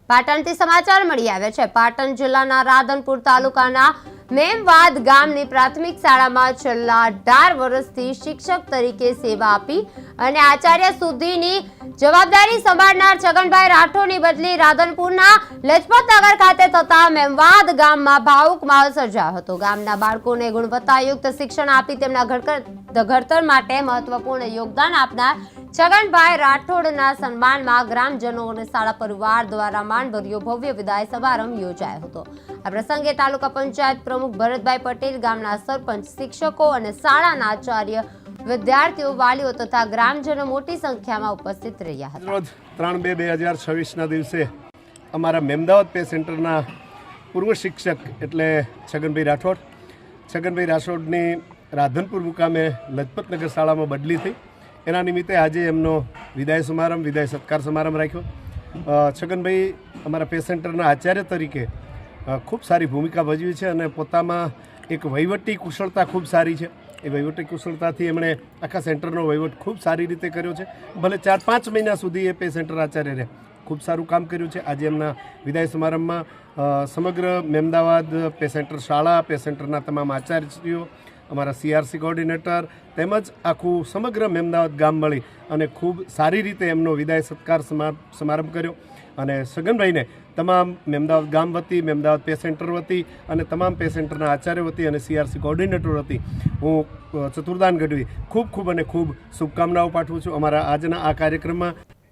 પાટણથી સમાચાર મળી આવ્યા છે। પાટણ જિલ્લાના રાધનપુર તાલુકાના મેમવાદ ગામની પ્રાથમિક શાળામાં છેલ્લા 18 વર્ષથી શિક્ષક તરીકે સેવા આપી અને આચાર્ય સુધીની જવાબદારી સંભાળનાર છગનભાઈ રાઠોડની બદલી રાધનપુરના લજપતનગર ખાતે થતા મેમવાદ ગામમાં ભાવુક માહોલ સર્જાયો હતો। ગામના બાળકોને ગુણવત્તાયુક્ત શિક્ષણ આપી તેમના ઘડતર માટે મહત્વપૂર્ણ યોગદાન આપનાર છગનભાઈ રાઠોડના સન્માનમાં ગ્રામજનો અને શાળા પરિવાર દ્વારા માનભર્યો ભવ્ય વિદાય સમારંભ યોજાયો હતો। આ પ્રસંગે તાલુકા પંચાયત પ્રમુખ ભરતભાઈ પટેલ, ગામના સરપંચ, શિક્ષકો અને શાળાના આચાર્ય, વિદ્યાર્થીઓ, વાલીઓ તથા ગ્રામજનો મોટી સંખ્યામાં ઉપસ્થિત રહ્યા હતા। રોજ 3/2/2026ના દિવસે અમારા મેમદાવાદ પે સેન્ટરના પૂર્વ શિક્ષક એટલે છગનભાઈ રાઠોડની રાધનપુર મુકામે લજપતનગર શાળામાં બદલી થઈ। એના નિમિત્તે આજે એમનો વિદાય સત્કાર સમારંભ રાખ્યો। છગનભાઈ અમારા પે સેન્ટરના આચાર્ય તરીકે ખૂબ સારી ભૂમિકા ભજવી છે અને પોતામાં એક વહીવટી કુશળતા ખૂબ સારી છે। એ વહીવટી કુશળતાથી એમણે આખા સેન્ટરનો વહીવટ ખૂબ સારી રીતે કર્યો છે। ભલે 4-5 મહિના સુધી એ પે સેન્ટર આચાર્ય રહે, ખૂબ સારું કામ કર્યું છે। આજે એમના વિદાય સમારંભમાં સમગ્ર મેમદાવાદ પે સેન્ટર શાળા, પે સેન્ટરના તમામ આચાર્યશ્રીઓ, અમારા CRC કોઓર્ડિનેટર તેમજ આખું સમગ્ર મેમદાવાદ ગામ મળી અને ખૂબ સારી રીતે એમનો વિદાય સત્કાર સમારંભ કર્યો અને છગનભાઈને તમામ મેમદાવાદ ગામ વતી, મેમદાવાદ પે સેન્ટર વતી અને તમામ પે સેન્ટરના આચાર્ય વતી અને CRC કોઓર્ડિનેટર વતી હું ચતુર્દાન ગઢવી ખૂબ અને ખૂબ શુભકામનાઓ પાઠવું છું। અમારા આજના આ કાર્યક્રમમાં